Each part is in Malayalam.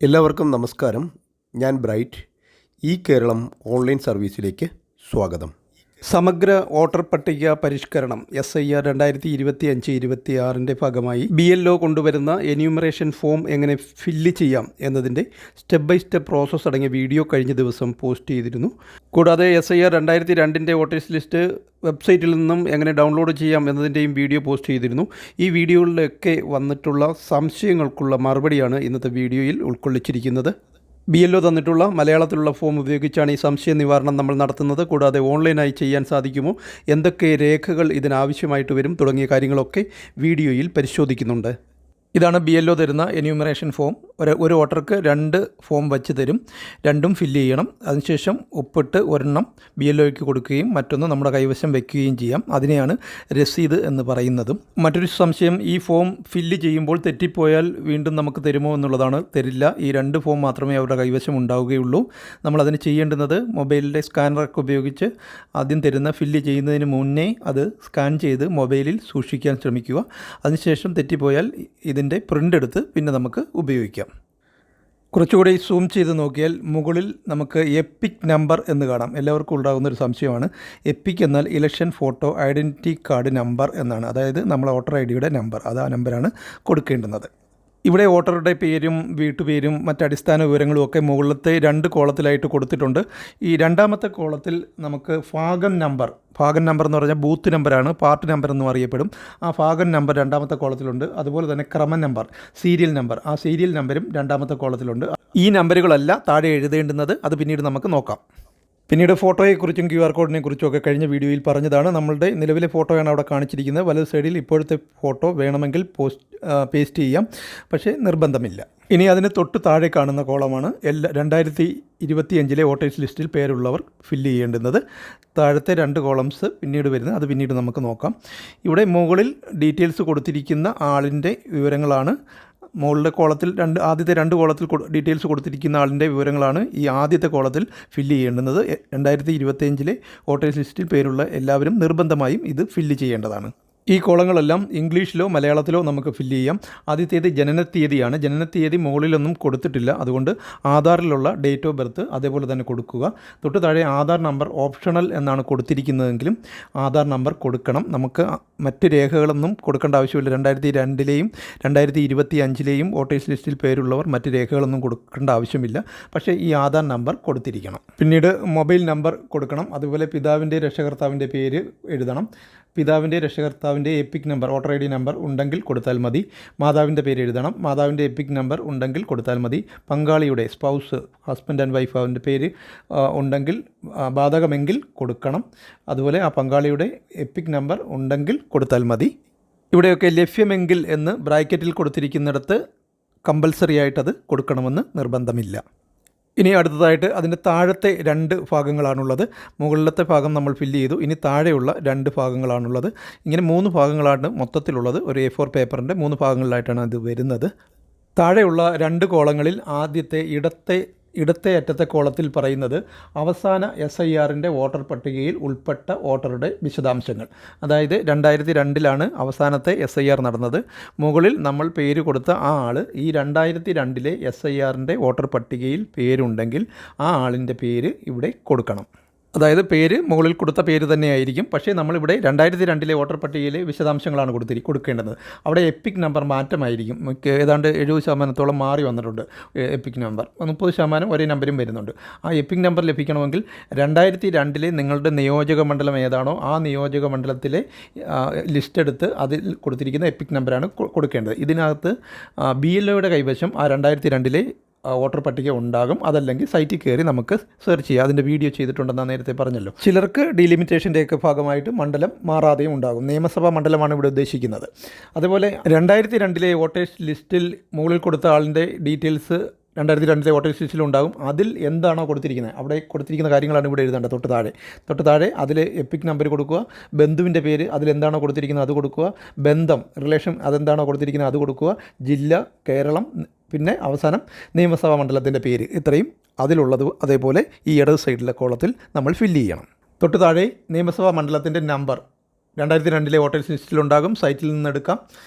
എല്ലാവർക്കും നമസ്കാരം. ഞാൻ ബ്രൈറ്റ്. ഈ കേരളം ഓൺലൈൻ സർവീസിലേക്ക് സ്വാഗതം. സമഗ്ര വോട്ടർ പട്ടിക പരിഷ്കരണം SIR 2025-26 ഭാഗമായി BLO കൊണ്ടുവരുന്ന എന്യൂമറേഷൻ ഫോം എങ്ങനെ ഫില്ല് ചെയ്യാം എന്നതിൻ്റെ സ്റ്റെപ്പ് ബൈ സ്റ്റെപ്പ് പ്രോസസ്സ് അടങ്ങിയ വീഡിയോ കഴിഞ്ഞ ദിവസം പോസ്റ്റ് ചെയ്തിരുന്നു. കൂടാതെ SIR 2002 വോട്ടേഴ്സ് ലിസ്റ്റ് വെബ്സൈറ്റിൽ നിന്നും എങ്ങനെ ഡൗൺലോഡ് ചെയ്യാം എന്നതിൻ്റെയും വീഡിയോ പോസ്റ്റ് ചെയ്തിരുന്നു. ഈ വീഡിയോകളിലൊക്കെ വന്നിട്ടുള്ള സംശയങ്ങൾക്കുള്ള മറുപടിയാണ് ഇന്നത്തെ വീഡിയോയിൽ ഉൾക്കൊള്ളിച്ചിരിക്കുന്നത്. BLO തന്നിട്ടുള്ള മലയാളത്തിലുള്ള ഫോം ഉപയോഗിച്ചാണ് ഈ സംശയ നിവാരണം നമ്മൾ നടത്തുന്നത്. കൂടാതെ ഓൺലൈനായി ചെയ്യാൻ സാധിക്കുമോ, എന്തൊക്കെ രേഖകൾ ഇതിനാവശ്യമായിട്ട് വരും തുടങ്ങിയ കാര്യങ്ങളൊക്കെ വീഡിയോയിൽ പരിശോധിക്കുന്നുണ്ട്. ഇതാണ് BLO തരുന്ന എന്യൂമറേഷൻ ഫോം. ഒരു വോട്ടർക്ക് 2 ഫോം വച്ച് തരും. രണ്ടും ഫില്ല് ചെയ്യണം. അതിനുശേഷം ഒപ്പിട്ട് ഒരെണ്ണം BLOയ്ക്ക് കൊടുക്കുകയും മറ്റൊന്ന് നമ്മുടെ കൈവശം വയ്ക്കുകയും ചെയ്യാം. അതിനെയാണ് രസീത് എന്ന് പറയുന്നതും. മറ്റൊരു സംശയം, ഈ ഫോം ഫില്ല് ചെയ്യുമ്പോൾ തെറ്റിപ്പോയാൽ വീണ്ടും നമുക്ക് തരുമോ എന്നുള്ളതാണ്. തരില്ല. ഈ 2 ഫോം മാത്രമേ അവരുടെ കൈവശം ഉണ്ടാവുകയുള്ളൂ. നമ്മളതിന് ചെയ്യേണ്ടുന്നത് മൊബൈലിലെ സ്കാനറൊക്കെ ഉപയോഗിച്ച് ആദ്യം തരുന്ന ഫില്ല് ചെയ്യുന്നതിന് മുന്നേ അത് സ്കാൻ ചെയ്ത് മൊബൈലിൽ സൂക്ഷിക്കാൻ ശ്രമിക്കുക. അതിനുശേഷം തെറ്റിപ്പോയാൽ ഇതിൻ്റെ പ്രിൻ്റ് എടുത്ത് പിന്നെ നമുക്ക് ഉപയോഗിക്കാം. കുറച്ചുകൂടി സൂം ചെയ്ത് നോക്കിയാൽ മുകളിൽ നമുക്ക് എപ്പിക് നമ്പർ എന്ന് കാണാം. എല്ലാവർക്കും ഉണ്ടാകുന്നൊരു സംശയമാണ്. എപ്പിക് എന്നാൽ election photo identity card number എന്നാണ്. അതായത് നമ്മളെ വോട്ടർ ID നമ്പർ. അത് ആ നമ്പറാണ് കൊടുക്കേണ്ടുന്നത്. ഇവിടെ വോട്ടറുടെ പേരും വീട്ടുപേരും മറ്റടിസ്ഥാന വിവരങ്ങളും ഒക്കെ മുകളിലത്തെ 2 കോളത്തിലായിട്ട് കൊടുത്തിട്ടുണ്ട്. ഈ രണ്ടാമത്തെ കോളത്തിൽ നമുക്ക് ഭാഗം നമ്പർ എന്ന് പറഞ്ഞാൽ ബൂത്ത് നമ്പറാണ്, പാർട്ട് നമ്പർ എന്നും അറിയപ്പെടും. ആ ഭാഗം നമ്പർ രണ്ടാമത്തെ കോളത്തിലുണ്ട്. അതുപോലെ തന്നെ ക്രമ നമ്പർ, സീരിയൽ നമ്പർ, ആ സീരിയൽ നമ്പരും രണ്ടാമത്തെ കോളത്തിലുണ്ട്. ഈ നമ്പറുകളല്ല താഴെ എഴുതേണ്ടുന്നത്. അത് പിന്നീട് നമുക്ക് നോക്കാം. പിന്നീട് ഫോട്ടോയെക്കുറിച്ചും QR കോഡിനെ കുറിച്ചും ഒക്കെ കഴിഞ്ഞ വീഡിയോയിൽ പറഞ്ഞതാണ്. നമ്മളുടെ നിലവിലെ ഫോട്ടോയാണ് അവിടെ കാണിച്ചിരിക്കുന്നത്. വലത് സൈഡിൽ ഇപ്പോഴത്തെ ഫോട്ടോ വേണമെങ്കിൽ പേസ്റ്റ് ചെയ്യാം, പക്ഷേ നിർബന്ധമില്ല. ഇനി അതിന് തൊട്ട് താഴെ കാണുന്ന കോളമാണ് 2025 വോട്ടേഴ്സ് ലിസ്റ്റിൽ പേരുള്ളവർ ഫില്ല് ചെയ്യേണ്ടുന്നത്. താഴത്തെ 2 കോളംസ് പിന്നീട് വരുന്നത്. അത് പിന്നീട് നമുക്ക് നോക്കാം. ഇവിടെ മുകളിൽ ഡീറ്റെയിൽസ് കൊടുത്തിരിക്കുന്ന ആളിൻ്റെ വിവരങ്ങളാണ്. മുകളിലെ കോളത്തിൽ ആദ്യത്തെ 2 കോളത്തിൽ ഡീറ്റെയിൽസ് കൊടുത്തിരിക്കുന്ന ആളിൻ്റെ വിവരങ്ങളാണ് ഈ ആദ്യത്തെ കോളത്തിൽ ഫില്ല് ചെയ്യേണ്ടുന്നത്. 2025 വോട്ടേഴ്സ് ലിസ്റ്റിൽ പേരുള്ള എല്ലാവരും നിർബന്ധമായും ഇത് ഫില്ല് ചെയ്യേണ്ടതാണ്. ഈ കോളങ്ങളെല്ലാം ഇംഗ്ലീഷിലോ മലയാളത്തിലോ നമുക്ക് ഫില്ല് ചെയ്യാം. ആദ്യത്തേത് ജനനത്തീയതിയാണ്. ജനനത്തീയതി മുകളിലൊന്നും കൊടുത്തിട്ടില്ല. അതുകൊണ്ട് ആധാറിലുള്ള ഡേറ്റ് ഓഫ് ബർത്ത് അതേപോലെ തന്നെ കൊടുക്കുക. തൊട്ട് താഴെ ആധാർ നമ്പർ ഓപ്ഷണൽ എന്നാണ് കൊടുത്തിരിക്കുന്നതെങ്കിലും ആധാർ നമ്പർ കൊടുക്കണം. നമുക്ക് മറ്റ് രേഖകളൊന്നും കൊടുക്കേണ്ട ആവശ്യമില്ല. 2002 2025 വോട്ടേഴ്സ് ലിസ്റ്റിൽ പേരുള്ളവർ മറ്റ് രേഖകളൊന്നും കൊടുക്കേണ്ട ആവശ്യമില്ല. പക്ഷേ ഈ ആധാർ നമ്പർ കൊടുത്തിരിക്കണം. പിന്നീട് മൊബൈൽ നമ്പർ കൊടുക്കണം. അതുപോലെ പിതാവിൻ്റെ രക്ഷകർത്താവിൻ്റെ പേര് എഴുതണം. പിതാവിൻ്റെ രക്ഷകർത്താവിൻ്റെ epic number voter ID number ഉണ്ടെങ്കിൽ കൊടുത്താൽ മതി. മാതാവിൻ്റെ പേര് എഴുതണം. മാതാവിൻ്റെ എപ്പിക് നമ്പർ ഉണ്ടെങ്കിൽ കൊടുത്താൽ മതി. പങ്കാളിയുടെ സ്പൗസ്, ഹസ്ബൻഡ് ആൻഡ് വൈഫ്, അവൻ്റെ പേര് ഉണ്ടെങ്കിൽ ബാധകമെങ്കിൽ കൊടുക്കണം. അതുപോലെ ആ പങ്കാളിയുടെ എപ്പിക് നമ്പർ ഉണ്ടെങ്കിൽ കൊടുത്താൽ മതി. ഇവിടെയൊക്കെ ലഭ്യമെങ്കിൽ എന്ന് ബ്രാക്കറ്റിൽ കൊടുത്തിരിക്കുന്നിടത്ത് കമ്പൽസറി ആയിട്ടത് കൊടുക്കണമെന്ന് നിർബന്ധമില്ല. ഇനി അടുത്തതായിട്ട് അതിൻ്റെ താഴത്തെ 2 ഭാഗങ്ങളാണുള്ളത്. മുകളിലത്തെ ഭാഗം നമ്മൾ ഫില്ല് ചെയ്തു. ഇനി താഴെയുള്ള 2 ഭാഗങ്ങളാണുള്ളത്. ഇങ്ങനെ 3 ഭാഗങ്ങളാണ് മൊത്തത്തിലുള്ളത്. ഒരു A4 പേപ്പറിൻ്റെ 3 ഭാഗങ്ങളിലായിട്ടാണ് ഇത് വരുന്നത്. താഴെയുള്ള 2 കോളങ്ങളിൽ ആദ്യത്തെ ഇടത്തെ അറ്റത്തെ കോളത്തിൽ പറയുന്നത് അവസാന SIRൻ്റെ വോട്ടർ പട്ടികയിൽ ഉൾപ്പെട്ട വോട്ടറുടെ വിശദാംശങ്ങൾ. അതായത് 2002 അവസാനത്തെ SIR നടന്നത്. മുകളിൽ നമ്മൾ പേര് കൊടുത്ത ആ ആൾ ഈ 2002 SIRൻ്റെ വോട്ടർ പട്ടികയിൽ പേരുണ്ടെങ്കിൽ ആ ആളിൻ്റെ പേര് ഇവിടെ കൊടുക്കണം. അതായത് പേര് മുകളിൽ കൊടുത്ത പേര് തന്നെയായിരിക്കും. പക്ഷേ നമ്മളിവിടെ 2002 വോട്ടർ പട്ടികയിലെ വിശദാംശങ്ങളാണ് കൊടുക്കേണ്ടത്. അവിടെ എപ്പിക് നമ്പർ മാറ്റമായിരിക്കും. ഏതാണ്ട് 70% മാറി വന്നിട്ടുണ്ട്. എപ്പിക് നമ്പർ 30% ഒരേ നമ്പരും വരുന്നുണ്ട്. ആ എപ്പിക് നമ്പർ ലഭിക്കണമെങ്കിൽ 2002 നിങ്ങളുടെ നിയോജക മണ്ഡലം ഏതാണോ ആ നിയോജക മണ്ഡലത്തിലെ ലിസ്റ്റ് എടുത്ത് അതിൽ കൊടുത്തിരിക്കുന്ന എപ്പിക് നമ്പറാണ് കൊടുക്കേണ്ടത്. ഇതിനകത്ത് BLOയുടെ കൈവശം ആ 2002 വോട്ടർ പട്ടിക ഉണ്ടാകും. അതല്ലെങ്കിൽ സൈറ്റിൽ കയറി നമുക്ക് സെർച്ച് ചെയ്യാം. അതിൻ്റെ വീഡിയോ ചെയ്തിട്ടുണ്ടെന്ന് നേരത്തെ പറഞ്ഞല്ലോ. ചിലർക്ക് ഡീലിമിറ്റേഷൻ്റെയൊക്കെ ഭാഗമായിട്ട് മണ്ഡലം മാറാതെയും ഉണ്ടാകും. നിയമസഭാ മണ്ഡലമാണ് ഇവിടെ ഉദ്ദേശിക്കുന്നത്. അതുപോലെ 2002 വോട്ടേഴ്സ് ലിസ്റ്റിൽ മുകളിൽ കൊടുത്ത ആളിൻ്റെ ഡീറ്റെയിൽസ് 2002 വോട്ടേഴ്സ് ലിസ്റ്റിലുണ്ടാകും. അതിൽ എന്താണോ കൊടുത്തിരിക്കുന്നത് അവിടെ കൊടുത്തിരിക്കുന്ന കാര്യങ്ങളാണ് ഇവിടെ എഴുതേണ്ടത്. തൊട്ട് താഴെ അതിൽ എപ്പിക് നമ്പർ കൊടുക്കുക. ബന്ധുവിൻ്റെ പേര് അതിലെന്താണോ കൊടുത്തിരിക്കുന്നത് അത് കൊടുക്കുക. ബന്ധം, റിലേഷൻ അതെന്താണോ കൊടുത്തിരിക്കുന്നത് അത് കൊടുക്കുക. ജില്ല കേരളം, പിന്നെ അവസാനം നിയമസഭാ മണ്ഡലത്തിൻ്റെ പേര്. ഇത്രയും അതിലുള്ളത് അതേപോലെ ഈ ഇടത് സൈഡിലെ കോളത്തിൽ നമ്മൾ ഫില്ല് ചെയ്യണം. തൊട്ട് താഴെ നിയമസഭാ മണ്ഡലത്തിൻ്റെ നമ്പർ 2002 വോട്ടേഴ്സ് ലിസ്റ്റിലുണ്ടാകും, സൈറ്റിൽ നിന്ന് എടുക്കാം.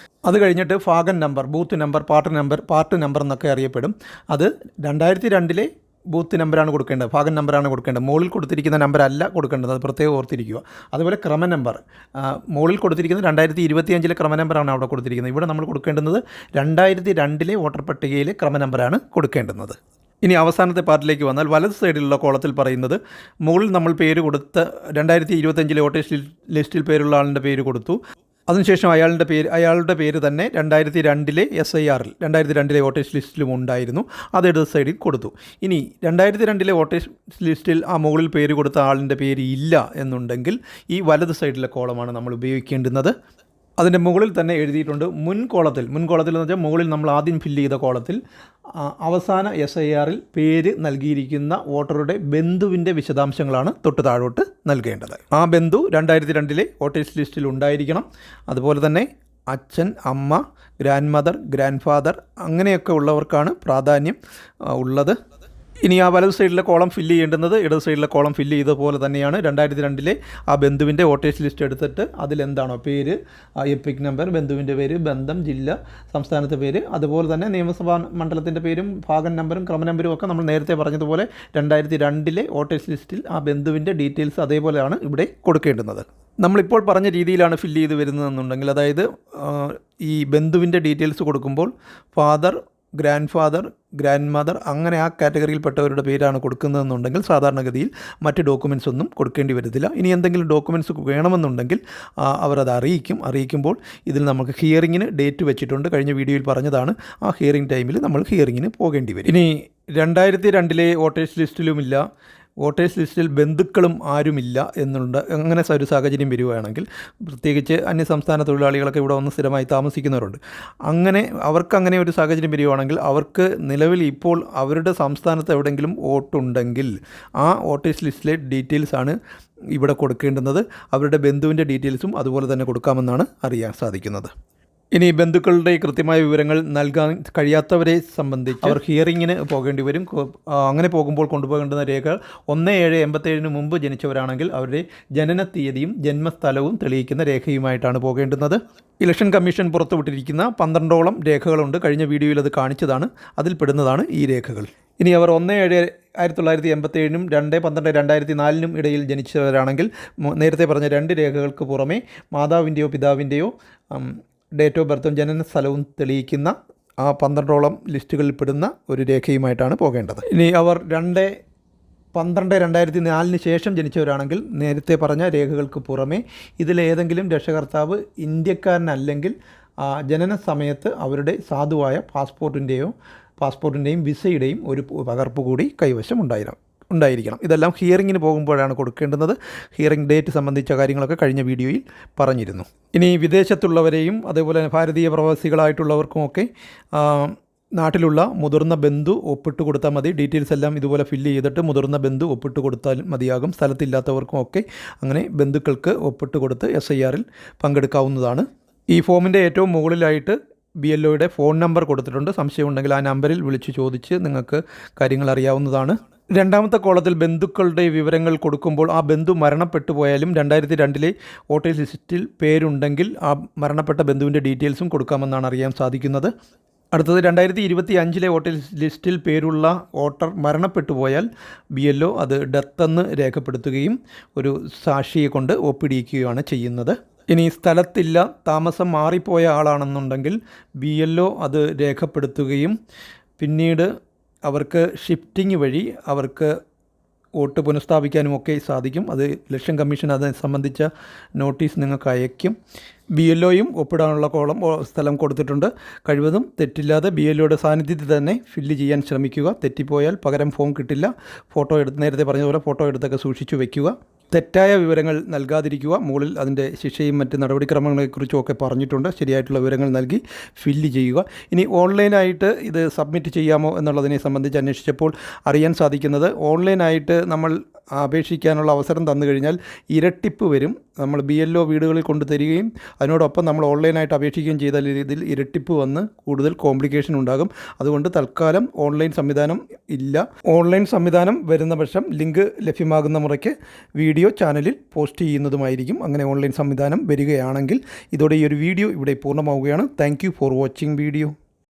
അത് കഴിഞ്ഞിട്ട് ഭാഗം number, booth number, part number എന്നൊക്കെ അറിയപ്പെടും. അത് 2002 ബൂത്ത് നമ്പറാണ് കൊടുക്കേണ്ടത്, ഭാഗം നമ്പറാണ് കൊടുക്കേണ്ടത്. മുകളിൽ കൊടുത്തിരിക്കുന്ന നമ്പർ അല്ല കൊടുക്കേണ്ടത്, അത് പ്രത്യേകം ഓർത്തിരിക്കുക. അതുപോലെ ക്രമ നമ്പർ, മുകളിൽ കൊടുത്തിരിക്കുന്നത് 2025 ക്രമ നമ്പറാണ് അവിടെ കൊടുത്തിരിക്കുന്നത്. ഇവിടെ നമ്മൾ കൊടുക്കേണ്ടുന്നത് 2002 വോട്ടർ പട്ടികയിലെ ക്രമ നമ്പറാണ് കൊടുക്കേണ്ടുന്നത്. ഇനി അവസാനത്തെ പാർട്ടിലേക്ക് വന്നാൽ വലത് സൈഡിലുള്ള കോളത്തിൽ പറയുന്നത് മുകളിൽ നമ്മൾ പേര് കൊടുത്ത് 2025 വോട്ടേഴ്സ് ലിസ്റ്റിൽ പേരുള്ള ആളിൻ്റെ പേര് കൊടുത്തു. അതിനുശേഷം അയാളുടെ പേര് തന്നെ 2002 SIRൽ 2002 വോട്ടേഴ്സ് ലിസ്റ്റിലും ഉണ്ടായിരുന്നു, അത് ഇടത് സൈഡിൽ കൊടുത്തു. ഇനി 2002 വോട്ടേഴ്സ് ലിസ്റ്റിൽ ആ മുകളിൽ പേര് കൊടുത്ത ആളിൻ്റെ പേര് ഇല്ല എന്നുണ്ടെങ്കിൽ ഈ വലത് സൈഡിലെ കോളമാണ് നമ്മൾ ഉപയോഗിക്കേണ്ടുന്നത്. അതിൻ്റെ മുകളിൽ തന്നെ എഴുതിയിട്ടുണ്ട് മുൻ കോളത്തിൽ എന്ന് വെച്ചാൽ മുകളിൽ നമ്മൾ ആദ്യം ഫില്ല് ചെയ്ത കോളത്തിൽ അവസാന SIRൽ പേര് നൽകിയിരിക്കുന്ന വോട്ടറുടെ ബന്ധുവിൻ്റെ വിശദാംശങ്ങളാണ് തൊട്ട് താഴോട്ട് നൽകേണ്ടത്. ആ ബന്ധു 2002 വോട്ടേഴ്സ് ലിസ്റ്റിൽ ഉണ്ടായിരിക്കണം. അതുപോലെ തന്നെ അച്ഛൻ, അമ്മ, ഗ്രാൻഡ് മദർ, ഗ്രാൻഡ് ഫാദർ അങ്ങനെയൊക്കെ ഉള്ളവർക്കാണ് പ്രാധാന്യം ഉള്ളത്. ഇനി ആ വലത് സൈഡിലെ കോളം ഫില്ല് ചെയ്യേണ്ടുന്നത് ഇടത് സൈഡിലെ കോളം ഫില്ല് ചെയ്തതുപോലെ തന്നെയാണ്. 2002 ആ ബന്ധുവിൻ്റെ വോട്ടേഴ്സ് ലിസ്റ്റ് എടുത്തിട്ട് അതിലെന്താണോ പേര്, എപ്പിക് നമ്പർ, ബന്ധുവിൻ്റെ പേര്, ബന്ധം, ജില്ല, സംസ്ഥാനത്തെ പേര്, അതുപോലെ തന്നെ നിയമസഭാ മണ്ഡലത്തിൻ്റെ പേരും ഭാഗം നമ്പറും ക്രമ നമ്പറും ഒക്കെ നമ്മൾ നേരത്തെ പറഞ്ഞതുപോലെ 2002 വോട്ടേഴ്സ് ലിസ്റ്റിൽ ആ ബന്ധുവിൻ്റെ ഡീറ്റെയിൽസ് അതേപോലെയാണ് ഇവിടെ കൊടുക്കേണ്ടുന്നത്. നമ്മളിപ്പോൾ പറഞ്ഞ രീതിയിലാണ് ഫില്ല് ചെയ്ത് വരുന്നതെന്നുണ്ടെങ്കിൽ, അതായത് ഈ ബന്ധുവിൻ്റെ ഡീറ്റെയിൽസ് കൊടുക്കുമ്പോൾ father, grand father, grand mother അങ്ങനെ ആ കാറ്റഗറിയിൽപ്പെട്ടവരുടെ പേരാണ് കൊടുക്കുന്നതെന്നുണ്ടെങ്കിൽ സാധാരണഗതിയിൽ മറ്റ് ഡോക്യുമെൻറ്റ്സ് ഒന്നും കൊടുക്കേണ്ടി വരത്തില്ല. ഇനി എന്തെങ്കിലും ഡോക്യുമെൻറ്റ്സ് വേണമെന്നുണ്ടെങ്കിൽ അവരത് അറിയിക്കുമ്പോൾ ഇതിൽ നമുക്ക് ഹിയറിങ്ങിന് ഡേറ്റ് വെച്ചിട്ടുണ്ട്. കഴിഞ്ഞ വീഡിയോയിൽ പറഞ്ഞതാണ്, ആ ഹിയറിംഗ് ടൈമിൽ നമ്മൾ ഹിയറിങ്ങിന് പോകേണ്ടി വരും. ഇനി 2002 വോട്ടേഴ്സ് ലിസ്റ്റിലുമില്ല, വോട്ടേഴ്സ് ലിസ്റ്റിൽ ബന്ധുക്കളും ആരുമില്ല അങ്ങനെ ഒരു സാഹചര്യം വരികയാണെങ്കിൽ, പ്രത്യേകിച്ച് അന്യസംസ്ഥാന തൊഴിലാളികളൊക്കെ ഇവിടെ വന്ന് സ്ഥിരമായി താമസിക്കുന്നവരുണ്ട്, അവർക്ക് ഒരു സാഹചര്യം വരികയാണെങ്കിൽ അവർക്ക് നിലവിൽ ഇപ്പോൾ അവരുടെ സംസ്ഥാനത്ത് എവിടെയെങ്കിലും വോട്ടുണ്ടെങ്കിൽ ആ വോട്ടേഴ്സ് ലിസ്റ്റിലെ ഡീറ്റെയിൽസാണ് ഇവിടെ കൊടുക്കേണ്ടുന്നത്. അവരുടെ ബന്ധുവിൻ്റെ ഡീറ്റെയിൽസും അതുപോലെ തന്നെ കൊടുക്കാമെന്നാണ് അറിയാൻ സാധിക്കുന്നത്. ഇനി ബന്ധുക്കളുടെ കൃത്യമായ വിവരങ്ങൾ നൽകാൻ കഴിയാത്തവരെ സംബന്ധിച്ച് അവർ ഹിയറിങ്ങിന് പോകേണ്ടി വരും. അങ്ങനെ പോകുമ്പോൾ കൊണ്ടുപോകേണ്ടുന്ന രേഖകൾ 1/7/87 മുമ്പ് ജനിച്ചവരാണെങ്കിൽ അവരുടെ ജനന തീയതിയും ജന്മസ്ഥലവും തെളിയിക്കുന്ന രേഖയുമായിട്ടാണ് പോകേണ്ടുന്നത്. Election commission പുറത്തുവിട്ടിരിക്കുന്ന 12ഓളം രേഖകളുണ്ട്. കഴിഞ്ഞ വീഡിയോയിൽ അത് കാണിച്ചതാണ്, അതിൽ പെടുന്നതാണ് ഈ രേഖകൾ. ഇനി അവർ 1/7/1987 2/12/2004 ഇടയിൽ ജനിച്ചവരാണെങ്കിൽ നേരത്തെ പറഞ്ഞ 2 രേഖകൾക്ക് പുറമെ മാതാവിൻ്റെയോ പിതാവിൻ്റെയോ ഡേറ്റ് ഓഫ് ബർത്തും ജനന സ്ഥലവും തെളിയിക്കുന്ന ആ 12ഓളം ലിസ്റ്റുകളിൽ പെടുന്ന ഒരു രേഖയുമായിട്ടാണ് പോകേണ്ടത്. ഇനി അവർ 2/12/2004 ശേഷം ജനിച്ചവരാണെങ്കിൽ നേരത്തെ പറഞ്ഞ രേഖകൾക്ക് പുറമെ ഇതിലേതെങ്കിലും രക്ഷകർത്താവ് ഇന്ത്യക്കാരനല്ലെങ്കിൽ ജനന സമയത്ത് അവരുടെ സാധുവായ പാസ്പോർട്ടിൻ്റെയും വിസയുടെയും ഒരു പകർപ്പ് കൂടി കൈവശം ഉണ്ടായിരിക്കണം. ഇതെല്ലാം ഹിയറിങ്ങിന് പോകുമ്പോഴാണ് കൊടുക്കേണ്ടുന്നത്. ഹിയറിംഗ് ഡേറ്റ് സംബന്ധിച്ച കാര്യങ്ങളൊക്കെ കഴിഞ്ഞ വീഡിയോയിൽ പറഞ്ഞിരുന്നു. ഇനി വിദേശത്തുള്ളവരെയും അതേപോലെ ഭാരതീയ പ്രവാസികളായിട്ടുള്ളവർക്കുമൊക്കെ നാട്ടിലുള്ള മുതിർന്ന ബന്ധു ഒപ്പിട്ട് കൊടുത്താൽ മതി. ഡീറ്റെയിൽസ് എല്ലാം ഇതുപോലെ ഫില്ല് ചെയ്തിട്ട് മുതിർന്ന ബന്ധു ഒപ്പിട്ട് കൊടുത്താൽ മതിയാകും. സ്ഥലത്തില്ലാത്തവർക്കുമൊക്കെ അങ്ങനെ ബന്ധുക്കൾക്ക് ഒപ്പിട്ട് കൊടുത്ത് SIRൽ പങ്കെടുക്കാവുന്നതാണ്. ഈ ഫോമിൻ്റെ ഏറ്റവും മുകളിലായിട്ട് BLOയുടെ ഫോൺ നമ്പർ കൊടുത്തിട്ടുണ്ട്. സംശയമുണ്ടെങ്കിൽ ആ നമ്പറിൽ വിളിച്ച് ചോദിച്ച് നിങ്ങൾക്ക് കാര്യങ്ങൾ അറിയാവുന്നതാണ്. രണ്ടാമത്തെ കോളത്തിൽ ബന്ധുക്കളുടെ വിവരങ്ങൾ കൊടുക്കുമ്പോൾ ആ ബന്ധു മരണപ്പെട്ടു പോയാലും 2002 വോട്ടേഴ്സ് ലിസ്റ്റിൽ പേരുണ്ടെങ്കിൽ ആ മരണപ്പെട്ട ബന്ധുവിൻ്റെ ഡീറ്റെയിൽസും കൊടുക്കാമെന്നാണ് അറിയാൻ സാധിക്കുന്നത്. അടുത്തത് 2025 വോട്ടേഴ്സ് ലിസ്റ്റിൽ പേരുള്ള വോട്ടർ മരണപ്പെട്ടു പോയാൽ BLO അത് ഡെത്തെന്ന് രേഖപ്പെടുത്തുകയും ഒരു സാക്ഷിയെ കൊണ്ട് ഒപ്പിടിയിക്കുകയാണ് ചെയ്യുന്നത്. ഇനി സ്ഥലത്തില്ല, താമസം മാറിപ്പോയ ആളാണെന്നുണ്ടെങ്കിൽ BLO അത് രേഖപ്പെടുത്തുകയും പിന്നീട് അവർക്ക് ഷിഫ്റ്റിംഗ് വഴി അവർക്ക് വോട്ട് പുനഃസ്ഥാപിക്കാനുമൊക്കെ സാധിക്കും. അത് ഇലക്ഷൻ കമ്മീഷൻ അത് സംബന്ധിച്ച നോട്ടീസ് നിങ്ങൾക്ക് അയക്കും. BLOയും ഒപ്പിടാനുള്ള സ്ഥലം കൊടുത്തിട്ടുണ്ട്. കഴിവതും തെറ്റില്ലാതെ BLOയുടെ സാന്നിധ്യത്തിൽ തന്നെ ഫില്ല് ചെയ്യാൻ ശ്രമിക്കുക. തെറ്റിപ്പോയാൽ പകരം ഫോം കിട്ടില്ല. നേരത്തെ പറഞ്ഞതുപോലെ ഫോട്ടോ എടുത്തൊക്കെ സൂക്ഷിച്ചു വയ്ക്കുക. തെറ്റായ വിവരങ്ങൾ നൽകാതിരിക്കുക. മുകളിൽ അതിൻ്റെ ശിക്ഷയും മറ്റ് നടപടിക്രമങ്ങളെക്കുറിച്ചും ഒക്കെ പറഞ്ഞിട്ടുണ്ട്. ശരിയായിട്ടുള്ള വിവരങ്ങൾ നൽകി ഫില്ല് ചെയ്യുക. ഇനി ഓൺലൈനായിട്ട് ഇത് സബ്മിറ്റ് ചെയ്യാമോ എന്നുള്ളതിനെ സംബന്ധിച്ച് അന്വേഷിച്ചപ്പോൾ അറിയാൻ സാധിക്കുന്നത്, ഓൺലൈനായിട്ട് നമ്മൾ അപേക്ഷിക്കാനുള്ള അവസരം തന്നു കഴിഞ്ഞാൽ ഇരട്ടിപ്പ് വരും. നമ്മൾ BLO വീടുകളിൽ കൊണ്ട് തരികയും അതിനോടൊപ്പം നമ്മൾ ഓൺലൈനായിട്ട് അപേക്ഷിക്കുകയും ചെയ്താൽ ഇതിൽ ഇരട്ടിപ്പ് വന്ന് കൂടുതൽ കോംപ്ലിക്കേഷൻ ഉണ്ടാകും. അതുകൊണ്ട് തൽക്കാലം ഓൺലൈൻ സംവിധാനം ഇല്ല. ഓൺലൈൻ സംവിധാനം വരുന്ന പക്ഷം ലിങ്ക് ലഭ്യമാകുന്ന മുറയ്ക്ക് വീഡിയോ ചാനലിൽ പോസ്റ്റ് ചെയ്യുന്നതുമായിരിക്കും. അങ്ങനെ ഓൺലൈൻ സംവിധാനം വരികയാണെങ്കിൽ ഇതോടെ ഈ ഒരു വീഡിയോ ഇവിടെ പൂർണ്ണമാവുകയാണ്. Thank you for watching video.